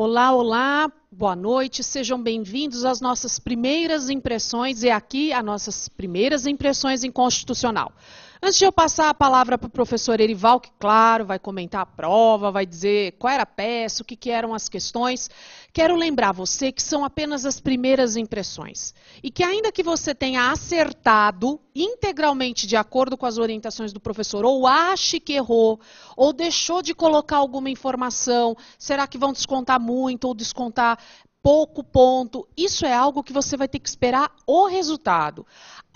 Olá, olá, boa noite, sejam bem-vindos às nossas primeiras impressões, e aqui as nossas primeiras impressões em Constitucional. Antes de eu passar a palavra para o professor Erival, que, claro, vai comentar a prova, vai dizer qual era a peça, o que eram as questões, quero lembrar você que são apenas as primeiras impressões. E que ainda que você tenha acertado integralmente de acordo com as orientações do professor, ou ache que errou, ou deixou de colocar alguma informação, será que vão descontar muito ou descontar pouco ponto? Isso é algo que você vai ter que esperar o resultado.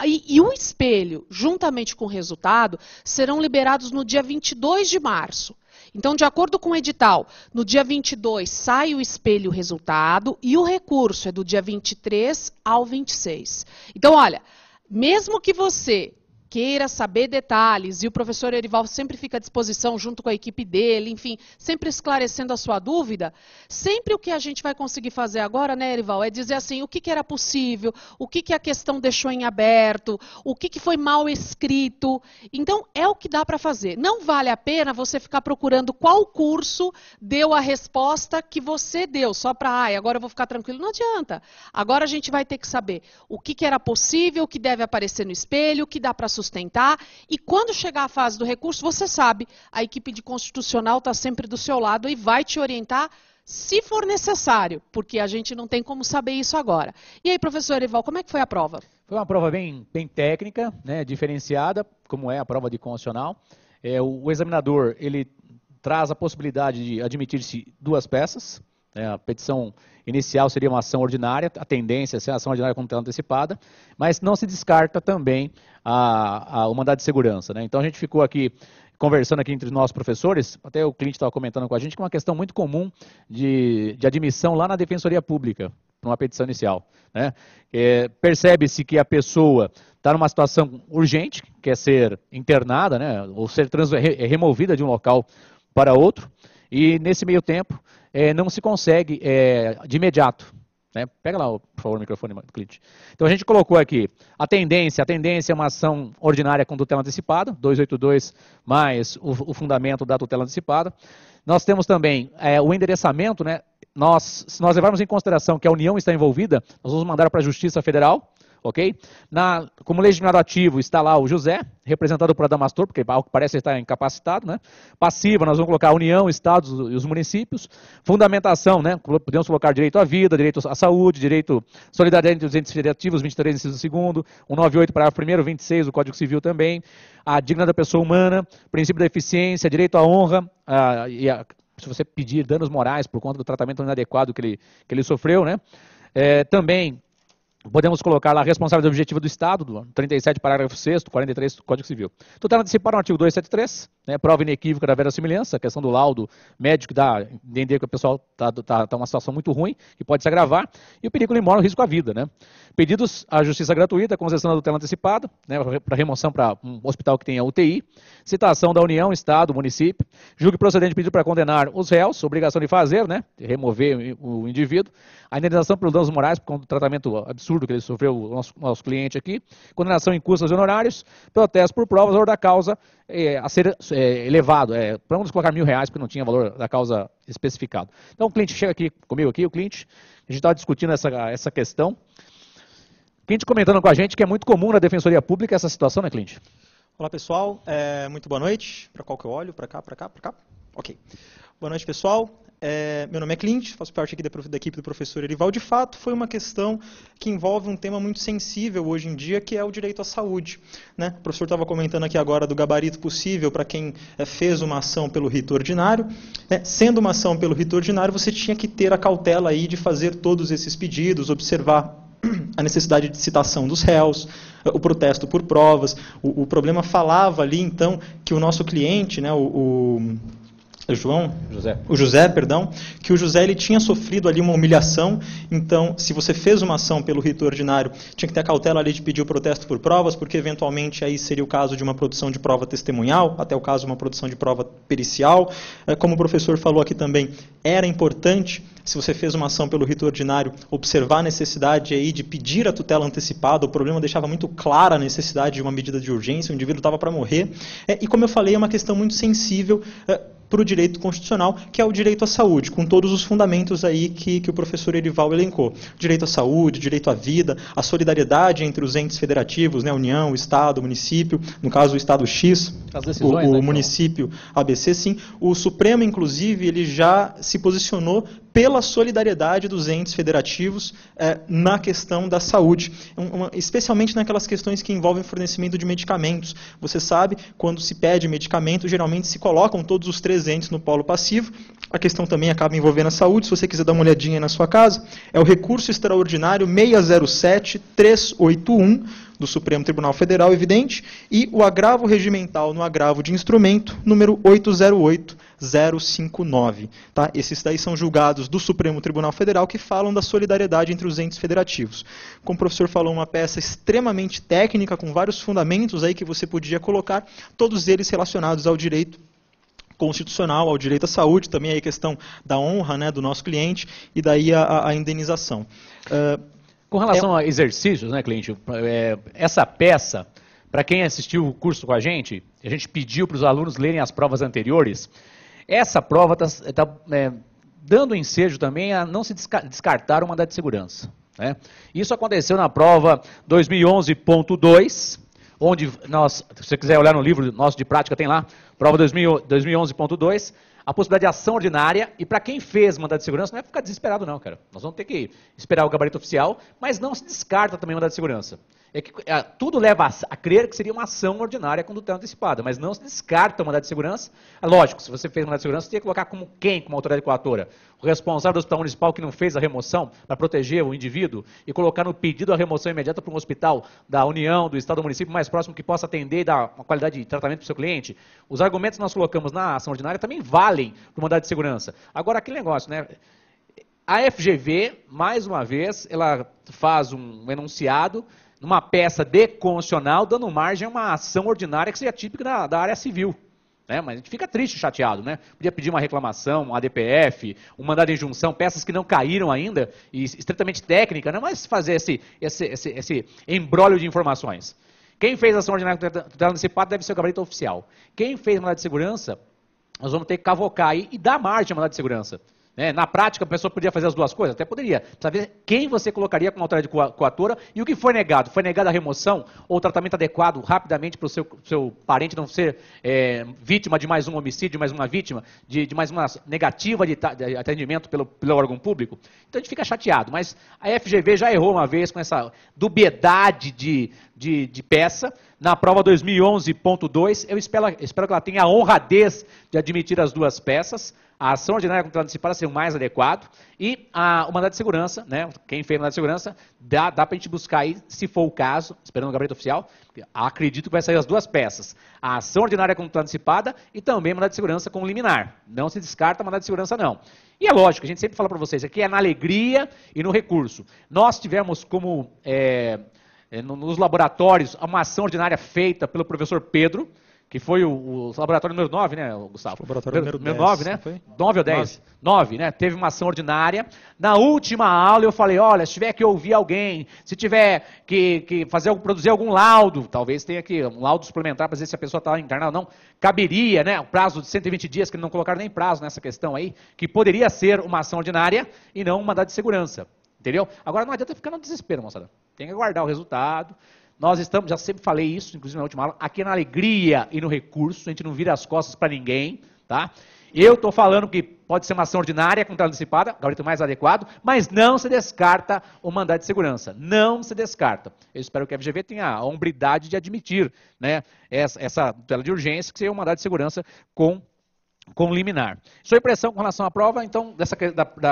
E o espelho, juntamente com o resultado, serão liberados no dia 22 de março. Então, de acordo com o edital, no dia 22 sai o espelho e o resultado, e o recurso é do dia 23 ao 26. Então, olha, mesmo que você queira saber detalhes, e o professor Erival sempre fica à disposição junto com a equipe dele, enfim, sempre esclarecendo a sua dúvida, sempre o que a gente vai conseguir fazer agora, né, Erival, é dizer assim, o que era possível, o que a questão deixou em aberto, o que foi mal escrito. Então, é o que dá para fazer. Não vale a pena você ficar procurando qual curso deu a resposta que você deu, só para, agora eu vou ficar tranquilo. Não adianta. Agora a gente vai ter que saber o que era possível, o que deve aparecer no espelho, o que dá para sustentar, e quando chegar a fase do recurso, você sabe, a equipe de Constitucional está sempre do seu lado e vai te orientar se for necessário, porque a gente não tem como saber isso agora. E aí, professor Erival, como é que foi a prova? Foi uma prova bem técnica, né, diferenciada, como é a prova de Constitucional. O examinador, ele traz a possibilidade de admitir-se duas peças. A petição inicial seria uma ação ordinária, a tendência é ser ação ordinária com tutela antecipada, mas não se descarta também o mandado de segurança, né? Então a gente ficou aqui conversando aqui entre nós professores, até o cliente estava comentando com a gente, que é uma questão muito comum de admissão lá na Defensoria Pública, numa petição inicial, né? Percebe-se que a pessoa está numa situação urgente, quer ser internada, né, ou ser removida de um local para outro, e nesse meio tempo não se consegue de imediato. Né? Pega lá, por favor, o microfone do cliente. Então a gente colocou aqui a tendência é uma ação ordinária com tutela antecipada, 282 mais o fundamento da tutela antecipada. Nós temos também o endereçamento, né? Se nós levarmos em consideração que a União está envolvida, nós vamos mandar para a Justiça Federal. Ok? Como legitimado ativo está lá o José, representado por Adamastor, porque ao que parece está incapacitado, né? Passiva, nós vamos colocar a União, Estados e os municípios. Fundamentação, né? Podemos colocar direito à vida, direito à saúde, direito à solidariedade entre os entes federativos, 23, inciso 2º, 198, parágrafo 1º, 26 do Código Civil também. A dignidade da pessoa humana, princípio da eficiência, direito à honra, se você pedir danos morais por conta do tratamento inadequado que ele sofreu, né? Também podemos colocar lá a responsabilidade objetiva do Estado, do 37, parágrafo 6º, 43 do Código Civil. Tutela antecipada no artigo 273, né, prova inequívoca da verossimilhança, a questão do laudo médico dá a entender que o pessoal está numa situação muito ruim, que pode se agravar, e o perigo mora o risco à vida. Né. Pedidos à justiça gratuita, concessão da tutela antecipada, né, para remoção para um hospital que tenha UTI, citação da União, Estado, município, julgue procedente pedido para condenar os réus, obrigação de fazer, né, de remover o indivíduo, a indenização pelos danos morais por conta do tratamento absurdo que ele sofreu, o nosso cliente aqui, condenação em custos honorários, protesto por provas, valor da causa a ser elevado, vamos colocar R$1.000, porque não tinha valor da causa especificado. Então o cliente chega aqui comigo, o cliente, a gente estava discutindo essa questão, o cliente comentando com a gente que é muito comum na Defensoria Pública essa situação, né, cliente? Olá, pessoal, muito boa noite, para qual que eu olho? Para cá, para cá, para cá? Ok. Boa noite, pessoal. Meu nome é Clint, faço parte aqui da equipe do professor Erival. De fato, foi uma questão que envolve um tema muito sensível hoje em dia, que é o direito à saúde. Né? O professor estava comentando aqui agora do gabarito possível para quem fez uma ação pelo rito ordinário. Sendo uma ação pelo rito ordinário, você tinha que ter a cautela aí de fazer todos esses pedidos, observar a necessidade de citação dos réus, o protesto por provas. O problema falava ali, então, que o nosso cliente, né, o José, que o José ele tinha sofrido ali uma humilhação, então se você fez uma ação pelo rito ordinário, tinha que ter a cautela ali de pedir o protesto por provas, porque eventualmente aí seria o caso de uma produção de prova testemunhal, até o caso de uma produção de prova pericial. Como o professor falou aqui também, era importante, se você fez uma ação pelo rito ordinário, observar a necessidade aí de pedir a tutela antecipada. O problema deixava muito clara a necessidade de uma medida de urgência, o indivíduo estava para morrer, e como eu falei, é uma questão muito sensível, para o direito constitucional, que é o direito à saúde, com todos os fundamentos aí que o professor Erival elencou. Direito à saúde, direito à vida, a solidariedade entre os entes federativos, né, União, Estado, município, no caso o Estado X, o município ABC, sim. O Supremo, inclusive, ele já se posicionou pela solidariedade dos entes federativos na questão da saúde, especialmente naquelas questões que envolvem fornecimento de medicamentos. Você sabe, quando se pede medicamento, geralmente se colocam todos os 3 entes no polo passivo. A questão também acaba envolvendo a saúde. Se você quiser dar uma olhadinha aí na sua casa, é o recurso extraordinário 607-381 do Supremo Tribunal Federal, evidente, e o agravo regimental no agravo de instrumento, número 808059. Tá? Esses daí são julgados do Supremo Tribunal Federal que falam da solidariedade entre os entes federativos. Como o professor falou, uma peça extremamente técnica, com vários fundamentos aí que você podia colocar, todos eles relacionados ao direito constitucional, ao direito à saúde, também a questão da honra, né, do nosso cliente, e daí a indenização. Com relação a exercícios, né, cliente, essa peça, para quem assistiu o curso com a gente pediu para os alunos lerem as provas anteriores. Essa prova está dando ensejo também a não se descartar o mandado de segurança. Né? Isso aconteceu na prova 2011.2, onde nós, se você quiser olhar no livro nosso de prática, tem lá, prova 2011.2, a possibilidade de ação ordinária, e para quem fez mandado de segurança, não é ficar desesperado não, cara. Nós vamos ter que esperar o gabarito oficial, mas não se descarta também o mandado de segurança. Tudo leva a crer que seria uma ação ordinária com tutela antecipada, mas não se descarta o mandado de segurança. Lógico, se você fez mandado de segurança, você tinha que colocar como quem, como autoridade coatora? O responsável do hospital municipal que não fez a remoção para proteger o indivíduo e colocar no pedido a remoção imediata para um hospital da União, do Estado, do município mais próximo que possa atender e dar uma qualidade de tratamento para o seu cliente. Os argumentos que nós colocamos na ação ordinária também valem para o mandado de segurança. Agora, aquele negócio, né? A FGV, mais uma vez, ela faz um enunciado numa peça de constitucional, dando margem a uma ação ordinária que seria típica da área civil. Né? Mas a gente fica triste, chateado. Né? Podia pedir uma reclamação, um ADPF, um mandado de injunção, peças que não caíram ainda, e estritamente técnica, não mais fazer esse embrólio de informações. Quem fez a ação ordinária com tutela antecipada deve ser o gabarito oficial. Quem fez mandado de segurança, nós vamos ter que cavocar aí e dar margem ao mandado de segurança. Na prática, a pessoa podia fazer as duas coisas? Até poderia. Precisa ver quem você colocaria como autoridade coatora e o que foi negado. Foi negada a remoção ou o tratamento adequado rapidamente para o seu parente não ser vítima de mais um homicídio, mais uma vítima, de mais uma negativa de atendimento pelo órgão público? Então a gente fica chateado. Mas a FGV já errou uma vez com essa dubiedade de peça. Na prova 2011.2, eu espero que ela tenha a honradez de admitir as duas peças. A ação ordinária com tutela antecipada ser o mais adequado e o mandado de segurança, né? Quem fez o mandado de segurança, dá para a gente buscar aí, se for o caso, esperando o gabarito oficial, acredito que vai sair as duas peças. A ação ordinária com tutela antecipada e também mandado de segurança com liminar. Não se descarta mandado de segurança não. E é lógico, a gente sempre fala para vocês, aqui é na alegria e no recurso. Nós tivemos como, nos laboratórios, uma ação ordinária feita pelo professor Pedro, que foi o laboratório número 9, né, Gustavo? O laboratório número 9, né? Foi? 9 ou 10? 9, né? Teve uma ação ordinária. Na última aula eu falei, olha, se tiver que ouvir alguém, se tiver que produzir algum laudo, talvez tenha aqui um laudo suplementar para dizer se a pessoa está internada ou não, caberia, né, o prazo de 120 dias, que não colocaram nem prazo nessa questão aí, que poderia ser uma ação ordinária e não um mandado de segurança. Entendeu? Agora não adianta ficar no desespero, moçada. Tem que aguardar o resultado. Nós estamos, já sempre falei isso, inclusive na última aula, aqui na alegria e no recurso, a gente não vira as costas para ninguém, tá? Eu estou falando que pode ser uma ação ordinária com tutela antecipada, gabarito mais adequado, mas não se descarta o mandado de segurança. Não se descarta. Eu espero que a FGV tenha a hombridade de admitir, né, essa tutela de urgência, que seria um mandado de segurança com liminar. Sua impressão com relação à prova, então,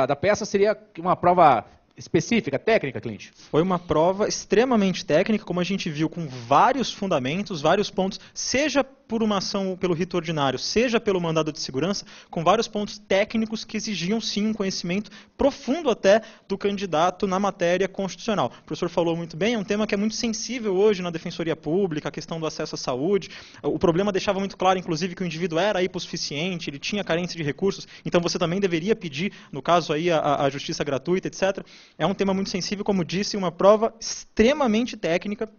da peça seria uma prova específica, técnica, Clint? Foi uma prova extremamente técnica, como a gente viu, com vários fundamentos, vários pontos, seja por uma ação pelo rito ordinário, seja pelo mandado de segurança, com vários pontos técnicos que exigiam sim um conhecimento profundo até do candidato na matéria constitucional. O professor falou muito bem, é um tema que é muito sensível hoje na Defensoria Pública, a questão do acesso à saúde. O problema deixava muito claro, inclusive, que o indivíduo era hipossuficiente, ele tinha carência de recursos, então você também deveria pedir, no caso aí, a justiça gratuita, etc. É um tema muito sensível, como disse, uma prova extremamente técnica,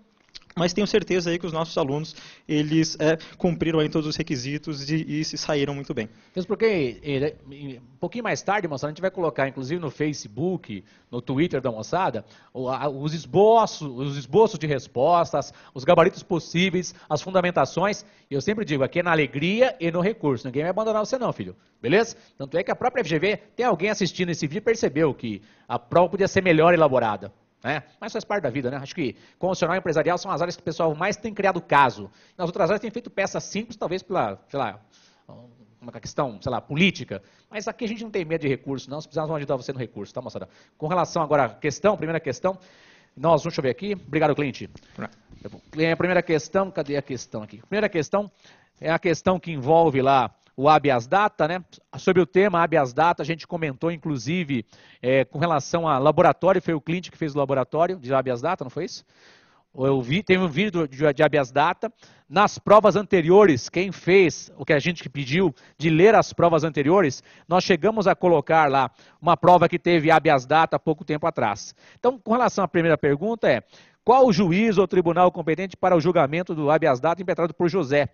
Mas tenho certeza aí que os nossos alunos, eles cumpriram aí todos os requisitos e se saíram muito bem. Mesmo porque, um pouquinho mais tarde, moçada, a gente vai colocar, inclusive no Facebook, no Twitter da moçada, os esboços de respostas, os gabaritos possíveis, as fundamentações. E eu sempre digo, aqui é na alegria e no recurso. Ninguém vai abandonar você não, filho. Beleza? Tanto é que a própria FGV, tem alguém assistindo esse vídeo e percebeu que a prova podia ser melhor elaborada. Mas faz parte da vida, né? Acho que convencional e empresarial são as áreas que o pessoal mais tem criado caso. Nas outras áreas tem feito peças simples, talvez pela, sei lá, uma questão, sei lá, política. Mas aqui a gente não tem medo de recurso, não. Se precisar, nós vamos ajudar você no recurso, tá, moçada? Com relação agora à questão, primeira questão, deixa eu ver aqui. Obrigado, Clint. A primeira questão, cadê a questão aqui? A primeira questão é a questão que envolve lá o habeas data, né? Sobre o tema habeas data, a gente comentou, inclusive, com relação a laboratório, foi o Clint que fez o laboratório de habeas data, não foi isso? Teve um vídeo de habeas data. Nas provas anteriores, quem fez, o que a gente pediu de ler as provas anteriores, nós chegamos a colocar lá uma prova que teve habeas data há pouco tempo atrás. Então, com relação à primeira pergunta qual o juiz ou tribunal competente para o julgamento do habeas data impetrado por José?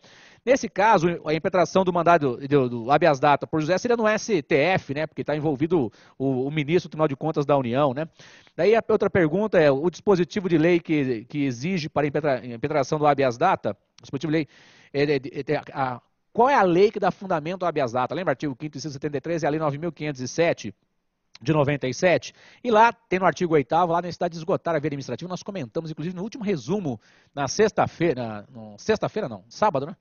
Nesse caso, a impetração do mandado do habeas data por José seria no STF, né? Porque está envolvido o ministro do Tribunal de Contas da União, né? Daí a outra pergunta o dispositivo de lei que exige para a impetração do habeas data, dispositivo de lei, qual é a lei que dá fundamento ao habeas data? Lembra o artigo 5º, inciso 73 e a lei 9.507? De 97, e lá tem no artigo 8º, lá na necessidade de esgotar a via administrativa, nós comentamos, inclusive, no último resumo, na sábado, né?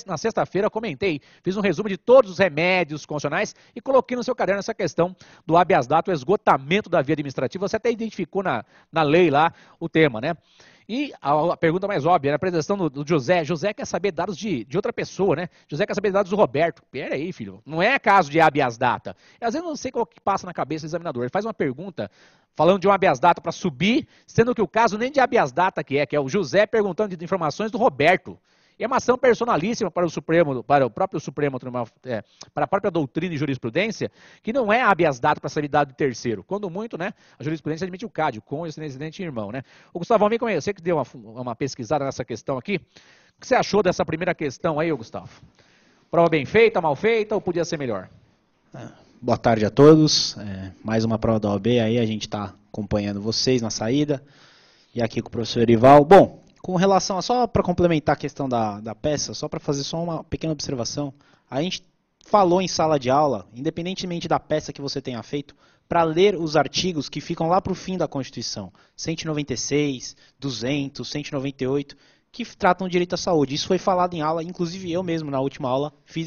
Na sexta-feira eu comentei, fiz um resumo de todos os remédios constitucionais e coloquei no seu caderno essa questão do habeas data, o esgotamento da via administrativa, você até identificou na lei lá o tema, né? E a pergunta mais óbvia, a apresentação do José. José quer saber dados de outra pessoa, né? José quer saber dados do Roberto. Pera aí, filho. Não é caso de habeas data. Às vezes eu não sei qual que passa na cabeça do examinador. Ele faz uma pergunta falando de um habeas data para subir, sendo que o caso nem de habeas data que é o José perguntando de informações do Roberto. E é uma ação personalíssima para o próprio Supremo Tribunal, para a própria doutrina e jurisprudência, que não é habeas data para ser dado de terceiro. Quando muito, né, a jurisprudência admite o CAD, com o excelente irmão, né? O Gustavão, vem comigo, você que deu uma pesquisada nessa questão aqui, o que você achou dessa primeira questão aí, Gustavo? Prova bem feita, mal feita ou podia ser melhor? Boa tarde a todos, mais uma prova da OAB, aí a gente está acompanhando vocês na saída, e aqui com o professor Erival. Bom, com relação só para complementar a questão da peça, só para fazer só uma pequena observação, a gente falou em sala de aula, independentemente da peça que você tenha feito, para ler os artigos que ficam lá para o fim da Constituição, 196, 200, 198, que tratam direito à saúde. Isso foi falado em aula, inclusive eu mesmo na última aula fiz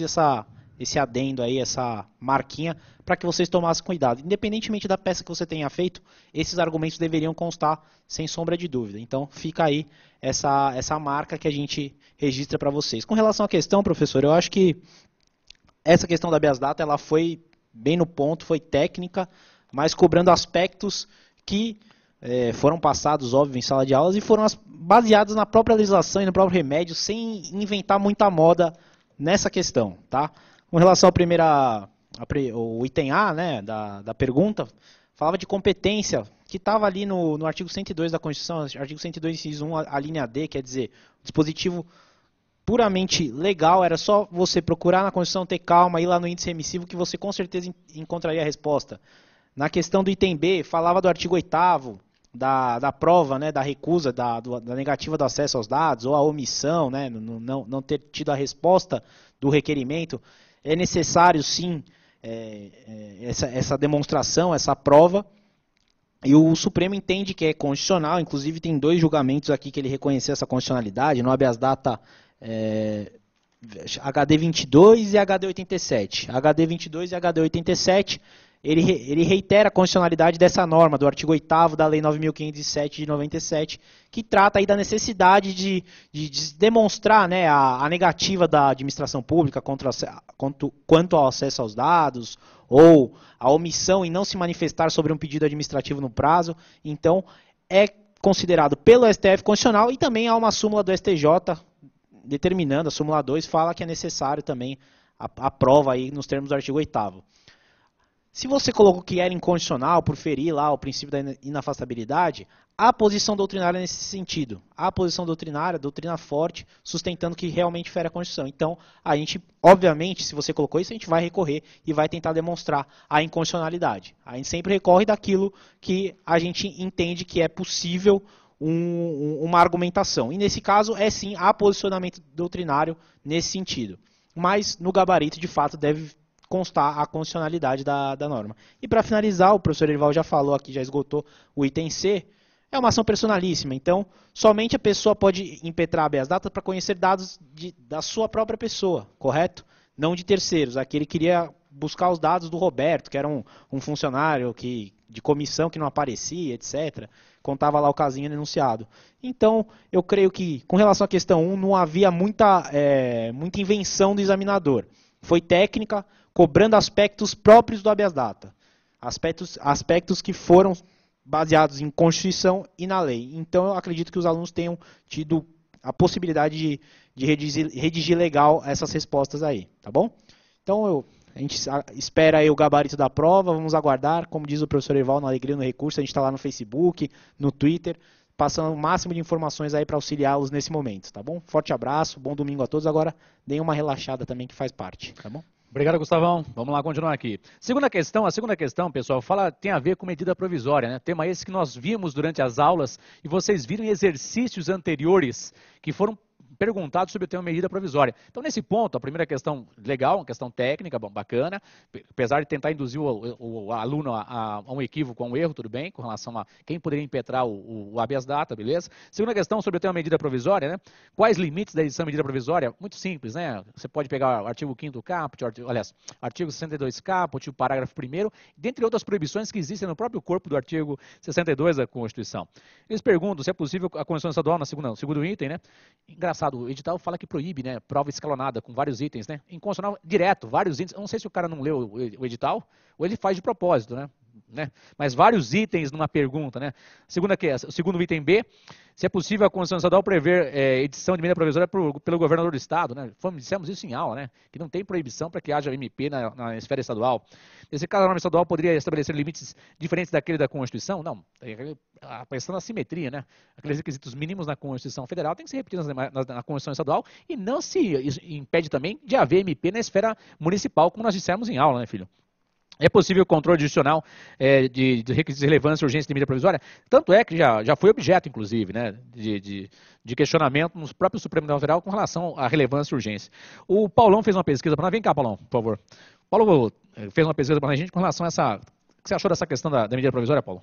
esse adendo aí, essa marquinha, para que vocês tomassem cuidado. Independentemente da peça que você tenha feito, esses argumentos deveriam constar sem sombra de dúvida. Então, fica aí essa marca que a gente registra para vocês. Com relação à questão, professor, eu acho que essa questão da habeas data, ela foi bem no ponto, foi técnica, mas cobrando aspectos que foram passados, óbvio, em sala de aulas e foram baseados na própria legislação e no próprio remédio, sem inventar muita moda nessa questão, tá? Com relação o item A, né, da pergunta, falava de competência, que estava ali no artigo 102 da Constituição, artigo 102, inciso 1, a linha D, quer dizer, dispositivo puramente legal, era só você procurar na Constituição, ter calma, ir lá no índice remissivo, que você com certeza encontraria a resposta. Na questão do item B, falava do artigo 8º, da prova, né, da recusa, da negativa do acesso aos dados, ou a omissão, né, não ter tido a resposta do requerimento. É necessário, sim, essa demonstração, essa prova, e o Supremo entende que é constitucional, inclusive tem 2 julgamentos aqui que ele reconheceu essa constitucionalidade, no habeas data HD 22 e HD 87. HD 22 e HD 87, ele reitera a constitucionalidade dessa norma, do artigo 8º da Lei 9.507 de 97, que trata aí da necessidade de demonstrar, né, a negativa da administração pública quanto ao acesso aos dados, ou a omissão em não se manifestar sobre um pedido administrativo no prazo. Então, é considerado pelo STF constitucional, e também há uma súmula do STJ determinando, a súmula 2 fala que é necessário também a prova aí nos termos do artigo 8º. Se você colocou que era incondicional por ferir lá o princípio da inafastabilidade, há posição doutrinária nesse sentido. Há posição doutrinária, doutrina forte, sustentando que realmente fere a Constituição. Então, a gente, obviamente, se você colocou isso, a gente vai recorrer e vai tentar demonstrar a incondicionalidade. A gente sempre recorre daquilo que a gente entende que é possível uma argumentação. E nesse caso, sim, há posicionamento doutrinário nesse sentido. Mas, no gabarito, de fato, deve constar a constitucionalidade da norma. E para finalizar, o professor Erival já falou aqui, já esgotou o item C, é uma ação personalíssima, então somente a pessoa pode impetrar habeas data para conhecer dados da sua própria pessoa, correto? Não de terceiros. Aqui ele queria buscar os dados do Roberto, que era um funcionário de comissão que não aparecia, etc. Contava lá o casinho enunciado. Então, eu creio que, com relação à questão 1, não havia muita invenção do examinador. Foi técnica, cobrando aspectos próprios do habeas data. Aspectos que foram baseados em Constituição e na lei. Então, eu acredito que os alunos tenham tido a possibilidade de redigir legal essas respostas aí, tá bom? Então, a gente espera aí o gabarito da prova, vamos aguardar, como diz o professor Eval, na Alegria no Recurso, a gente está lá no Facebook, no Twitter, passando o máximo de informações aí para auxiliá-los nesse momento, tá bom? Forte abraço, bom domingo a todos, agora deem uma relaxada também que faz parte, tá bom? Obrigado, Gustavão. Vamos lá continuar aqui. A segunda questão, pessoal, tem a ver com medida provisória, né? Tema esse que nós vimos durante as aulas e vocês viram em exercícios anteriores que foram perguntado sobre o tema medida provisória. Então, nesse ponto, a primeira questão legal, uma questão técnica, bacana, apesar de tentar induzir o aluno a um equívoco, a um erro, tudo bem, com relação a quem poderia impetrar o habeas data, beleza? Segunda questão sobre o tema medida provisória, né? Quais limites da edição medida provisória? Muito simples, né? Você pode pegar o artigo 5º caput, artigo 62 caput, o parágrafo 1º, dentre outras proibições que existem no próprio corpo do artigo 62 da Constituição. Eles perguntam se é possível a Constituição Estadual, no segundo item, né? Engraçado, o edital fala que proíbe, né, prova escalonada com vários itens, né, inconstitucional direto, vários itens. Eu não sei se o cara não leu o edital ou ele faz de propósito, né, mas vários itens numa pergunta, né. O segundo item B, se é possível a Constituição Estadual prever edição de medida provisória pelo governador do Estado, né, dissemos isso em aula, né, que não tem proibição para que haja MP na esfera estadual. Nesse caso, a norma estadual poderia estabelecer limites diferentes daquele da Constituição? Não, a questão da simetria, né, aqueles requisitos mínimos na Constituição Federal tem que ser repetidos na Constituição Estadual e não se impede também de haver MP na esfera municipal, como nós dissemos em aula, né, filho? É possível o controle adicional de requisitos de relevância e urgência de medida provisória? Tanto é que já foi objeto, inclusive, né, de questionamento no próprio Supremo Tribunal Federal com relação à relevância e urgência. O Paulão fez uma pesquisa para nós. Vem cá, Paulão, por favor. O Paulo fez uma pesquisa para a gente com relação a essa... O que você achou dessa questão da medida provisória, Paulo?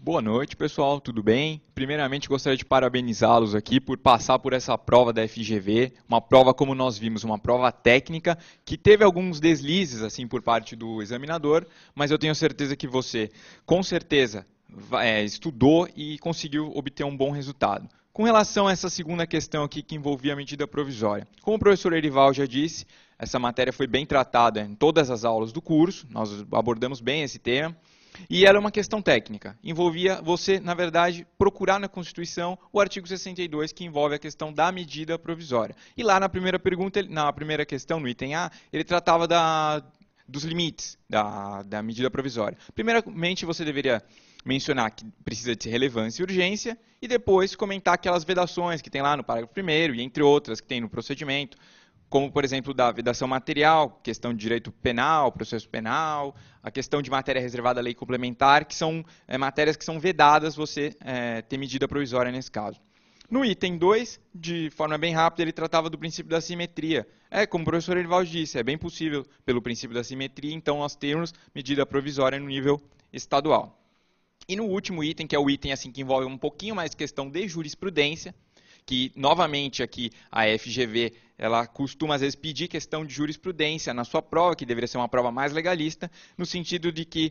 Boa noite, pessoal, tudo bem? Primeiramente, gostaria de parabenizá-los aqui por passar por essa prova da FGV, uma prova, como nós vimos, uma prova técnica, que teve alguns deslizes assim por parte do examinador, mas eu tenho certeza que você, com certeza, estudou e conseguiu obter um bom resultado. Com relação a essa segunda questão aqui que envolvia a medida provisória, como o professor Erival já disse, essa matéria foi bem tratada em todas as aulas do curso, nós abordamos bem esse tema. E ela é uma questão técnica. Envolvia você, na verdade, procurar na Constituição o artigo 62, que envolve a questão da medida provisória. E lá na primeira pergunta, na primeira questão, no item A, ele tratava dos limites da medida provisória. Primeiramente, você deveria mencionar que precisa de relevância e urgência, e depois comentar aquelas vedações que tem lá no parágrafo 1º, e entre outras que tem no procedimento, como, por exemplo, da vedação material, questão de direito penal, processo penal, a questão de matéria reservada à lei complementar, que são matérias que são vedadas você ter medida provisória nesse caso. No item 2, de forma bem rápida, ele tratava do princípio da simetria. Como o professor Erivaldo disse, é bem possível, pelo princípio da simetria, então nós termos medida provisória no nível estadual. E no último item, que é o item assim, que envolve um pouquinho mais questão de jurisprudência, que, novamente, aqui a FGV ela costuma, às vezes, pedir questão de jurisprudência na sua prova, que deveria ser uma prova mais legalista, no sentido de que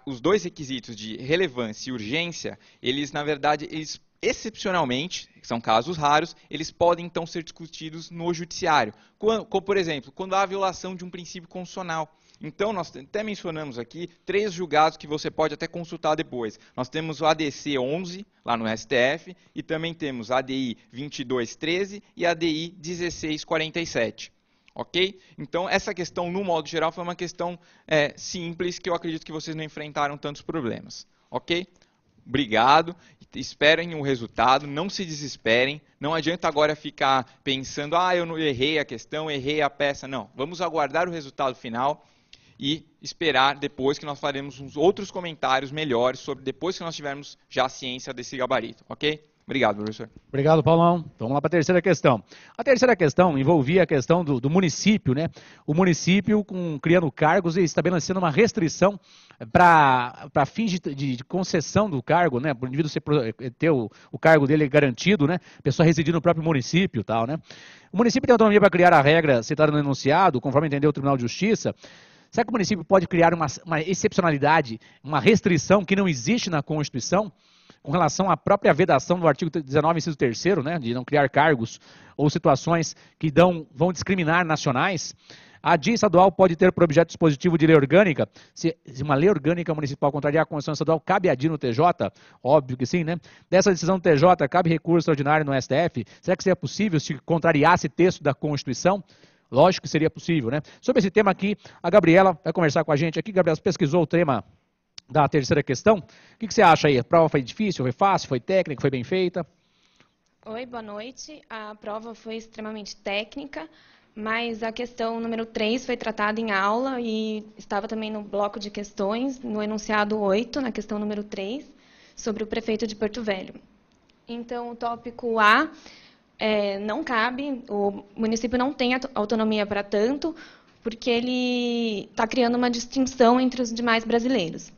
os dois requisitos de relevância e urgência, eles, na verdade, excepcionalmente, são casos raros, eles podem, então, ser discutidos no judiciário. Como, por exemplo, quando há violação de um princípio constitucional. Então, nós até mencionamos aqui 3 julgados que você pode até consultar depois. Nós temos o ADC 11, lá no STF, e também temos a ADI 2213 e a ADI 1647. Ok? Então, essa questão, no modo geral, foi uma questão simples que eu acredito que vocês não enfrentaram tantos problemas. Ok? Obrigado. Esperem o resultado, não se desesperem. Não adianta agora ficar pensando, eu não errei a questão, errei a peça. Não, vamos aguardar o resultado final e esperar depois que nós faremos uns outros comentários melhores sobre depois que nós tivermos já a ciência desse gabarito. Ok? Obrigado, professor. Obrigado, Paulão. Então, vamos lá para a terceira questão. A terceira questão envolvia a questão do município, né? O município criando cargos e estabelecendo uma restrição para fins de concessão do cargo, né? Para o indivíduo ter o cargo dele garantido, né? A pessoa residir no próprio município e tal, né? O município tem autonomia para criar a regra citada no enunciado, conforme entendeu o Tribunal de Justiça. Será que o município pode criar uma excepcionalidade, uma restrição que não existe na Constituição? Com relação à própria vedação do artigo 19, inciso 3º, né, de não criar cargos ou situações que vão discriminar nacionais, a DIA estadual pode ter por objeto dispositivo de lei orgânica. Se uma lei orgânica municipal contrariar a Constituição estadual, cabe a DIA no TJ? Óbvio que sim, né? Dessa decisão do TJ, cabe recurso extraordinário no STF? Será que seria possível se contrariasse texto da Constituição? Lógico que seria possível, né? Sobre esse tema aqui, a Gabriela vai conversar com a gente aqui. Gabriela, você pesquisou o tema da terceira questão. O que você acha aí? A prova foi difícil, foi fácil, foi técnica, foi bem feita? Oi, boa noite. A prova foi extremamente técnica, mas a questão número 3 foi tratada em aula e estava também no bloco de questões, no enunciado 8, na questão número 3, sobre o prefeito de Porto Velho. Então, o tópico A não cabe, o município não tem autonomia para tanto, porque ele está criando uma distinção entre os demais brasileiros.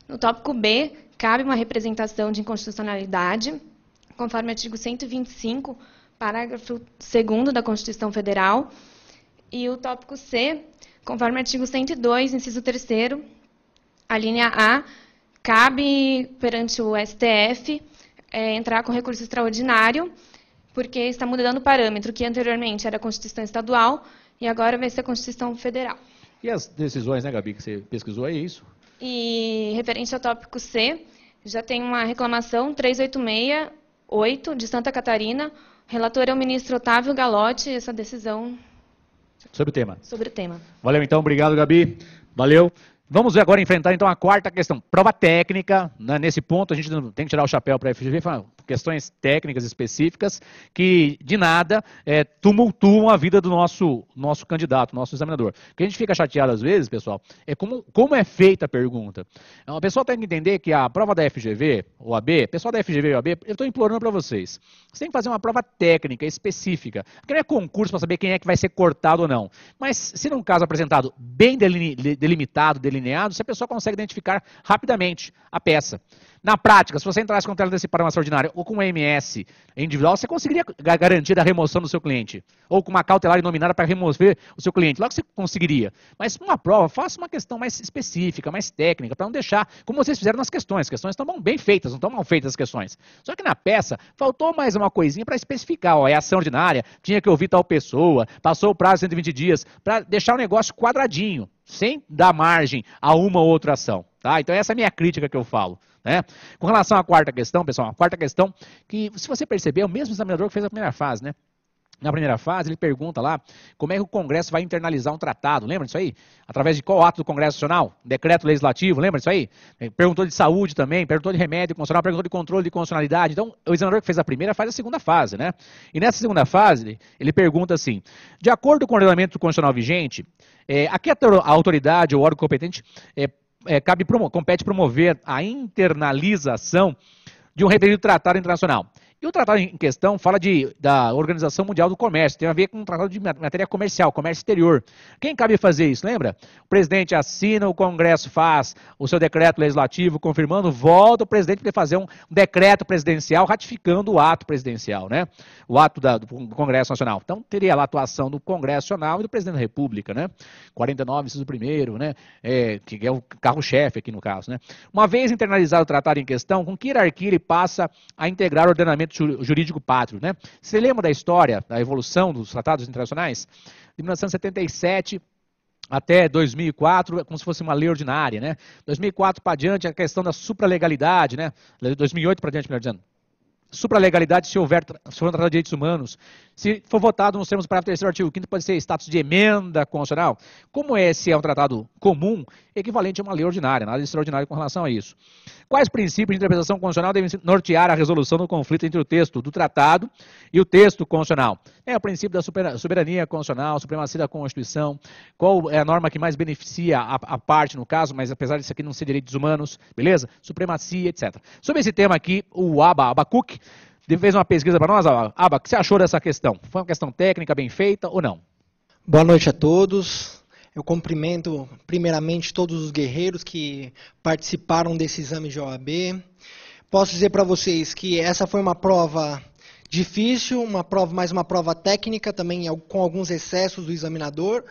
No tópico B, cabe uma representação de inconstitucionalidade, conforme o artigo 125, parágrafo 2º da Constituição Federal. E o tópico C, conforme o artigo 102, inciso 3º, a linha A, cabe perante o STF entrar com recurso extraordinário, porque está mudando o parâmetro, que anteriormente era a Constituição Estadual e agora vai ser a Constituição Federal. E as decisões, né, Gabi, que você pesquisou, é isso? E referente ao tópico C, já tem uma reclamação 3868 de Santa Catarina. O relator é o ministro Otávio Galotti, essa decisão sobre o tema. Valeu, então. Obrigado, Gabi. Valeu. Vamos agora enfrentar, então, a quarta questão. Prova técnica. Né? Nesse ponto, a gente tem que tirar o chapéu para a FGV, questões técnicas específicas que, de nada, tumultuam a vida do nosso candidato, nosso examinador. O que a gente fica chateado, às vezes, pessoal, é como é feita a pergunta. O pessoal tem que entender que a prova da FGV, ou AB, pessoal da FGV e OAB, eu estou implorando para vocês. Você tem que fazer uma prova técnica, específica. Porque não é concurso para saber quem é que vai ser cortado ou não. Mas, se num caso apresentado bem delimitado, delineado, se a pessoa consegue identificar rapidamente a peça. Na prática, se você entrasse com tela antecipada extraordinária ou com MS individual, você conseguiria garantir a remoção do seu cliente. Ou com uma cautelar inominada para remover o seu cliente. Logo você conseguiria. Mas uma prova, faça uma questão mais específica, mais técnica, para não deixar, como vocês fizeram nas questões. As questões estão bem feitas, não estão mal feitas as questões. Só que na peça, faltou mais uma coisinha para especificar. É ação ordinária, tinha que ouvir tal pessoa, passou o prazo de 120 dias, para deixar o negócio quadradinho, sem dar margem a uma ou outra ação. Tá? Então essa é a minha crítica que eu falo. Né? Com relação à quarta questão, pessoal, a quarta questão, que se você perceber, é o mesmo examinador que fez a primeira fase, né? Na primeira fase, ele pergunta lá como é que o Congresso vai internalizar um tratado, lembra disso aí? Através de qual ato do Congresso Nacional? Decreto legislativo, lembra disso aí? Perguntou de saúde também, perguntou de remédio constitucional, perguntou de controle de constitucionalidade. Então, o examinador que fez a primeira faz a segunda fase, né? E nessa segunda fase, ele pergunta assim, de acordo com o ordenamento constitucional vigente, a que a autoridade ou órgão competente compete promover a internalização de um referido tratado internacional. E o tratado em questão fala da Organização Mundial do Comércio, tem a ver com um tratado de matéria comercial, comércio exterior. Quem cabe fazer isso, lembra? O presidente assina, o Congresso faz o seu decreto legislativo confirmando, volta o presidente para fazer um decreto presidencial ratificando o ato presidencial, né? O ato do Congresso Nacional. Então, teria lá a atuação do Congresso Nacional e do presidente da República, né? 49, inciso 1º, né? Que é o carro-chefe aqui no caso, né? Uma vez internalizado o tratado em questão, com que hierarquia ele passa a integrar o ordenamento jurídico pátrio, né? Você lembra da história, da evolução dos tratados internacionais? De 1977 até 2004, é como se fosse uma lei ordinária, né? 2004 para diante, a questão da supralegalidade, né? 2008 para diante, melhor dizendo. supralegalidade se for tratado de direitos humanos, se for votado nos termos do parágrafo 3º do artigo 5º, pode ser status de emenda constitucional. Como esse é um tratado comum, equivalente a uma lei ordinária, nada de extraordinário com relação a isso. Quais princípios de interpretação constitucional devem nortear a resolução do conflito entre o texto do tratado e o texto constitucional? É o princípio da soberania constitucional, supremacia da Constituição, qual é a norma que mais beneficia a parte no caso, mas apesar disso aqui não ser direitos humanos, beleza? Supremacia, etc. Sobre esse tema aqui, o Abacuc fez uma pesquisa para nós. Aba, o que você achou dessa questão? Foi uma questão técnica bem feita ou não? Boa noite a todos. Eu cumprimento primeiramente todos os guerreiros que participaram desse exame de OAB. Posso dizer para vocês que essa foi uma prova difícil, mais uma prova técnica, também com alguns excessos do examinador.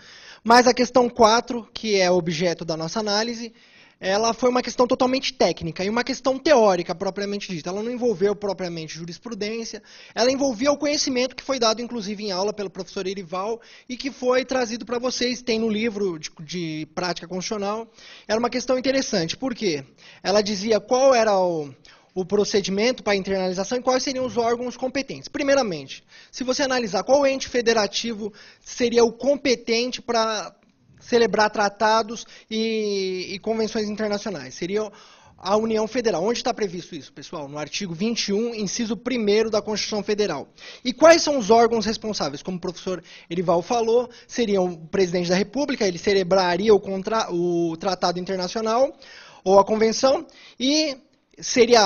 Mas a questão 4, que é objeto da nossa análise, ela foi uma questão totalmente técnica e uma questão teórica propriamente dita. Ela não envolveu propriamente jurisprudência, ela envolvia o conhecimento que foi dado inclusive em aula pelo professor Erival e que foi trazido para vocês, tem no livro de prática constitucional. Era uma questão interessante, por quê? Ela dizia qual era o procedimento para a internalização e quais seriam os órgãos competentes. Primeiramente, se você analisar qual ente federativo seria o competente para celebrar tratados e convenções internacionais. Seria a União Federal. Onde está previsto isso, pessoal? No artigo 21, inciso 1º da Constituição Federal. E quais são os órgãos responsáveis? Como o professor Erival falou, seriam o presidente da República, ele celebraria o tratado internacional ou a convenção e seria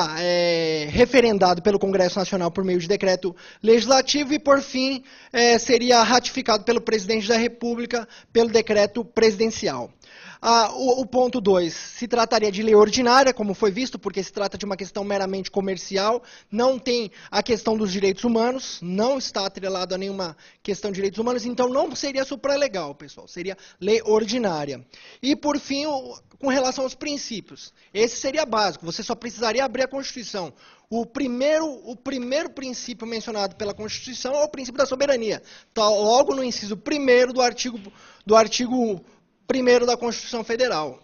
referendado pelo Congresso Nacional por meio de decreto legislativo e, por fim, seria ratificado pelo presidente da República pelo decreto presidencial. O ponto 2, se trataria de lei ordinária, como foi visto, porque se trata de uma questão meramente comercial, não tem a questão dos direitos humanos, não está atrelado a nenhuma questão de direitos humanos, então não seria supralegal, pessoal, seria lei ordinária. E, por fim, com relação aos princípios, esse seria básico, você só precisaria abrir a Constituição. O primeiro princípio mencionado pela Constituição é o princípio da soberania. Está logo no inciso 1º do artigo 1º da Constituição Federal.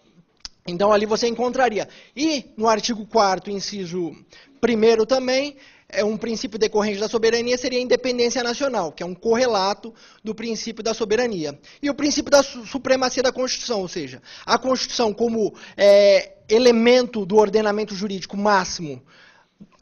Então, ali você encontraria. E, no artigo 4º, inciso 1º também, um princípio decorrente da soberania seria a independência nacional, que é um correlato do princípio da soberania. E o princípio da supremacia da Constituição, ou seja, a Constituição como elemento do ordenamento jurídico máximo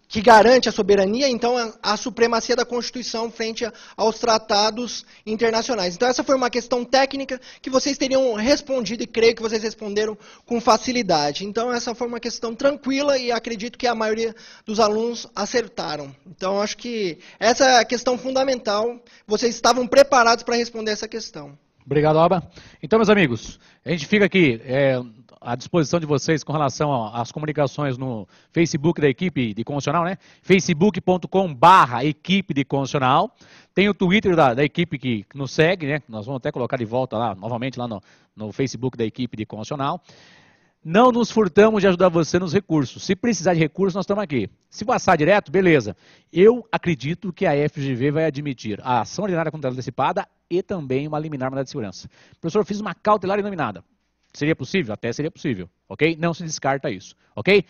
que garante a soberania, então a supremacia da Constituição frente aos tratados internacionais. Então essa foi uma questão técnica que vocês teriam respondido e creio que vocês responderam com facilidade. Então essa foi uma questão tranquila e acredito que a maioria dos alunos acertaram. Então acho que essa é a questão fundamental. Vocês estavam preparados para responder essa questão. Obrigado, Alba. Então, meus amigos, a gente fica aqui à disposição de vocês com relação às comunicações no Facebook da equipe de Constitucional, né? facebook.com/equipe de Constitucional. Tem o Twitter da equipe que nos segue, né? Nós vamos até colocar de volta lá, novamente, lá no Facebook da equipe de Constitucional. Não nos furtamos de ajudar você nos recursos. Se precisar de recursos, nós estamos aqui. Se passar direto, beleza. Eu acredito que a FGV vai admitir a ação ordinária contra antecipada e também uma liminar mandado de segurança. Professor, eu fiz uma cautelar inominada. Seria possível? Até seria possível, ok? Não se descarta isso, ok?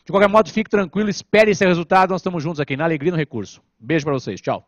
De qualquer modo, fique tranquilo, espere esse resultado, nós estamos juntos aqui na alegria e no recurso. Beijo para vocês, tchau.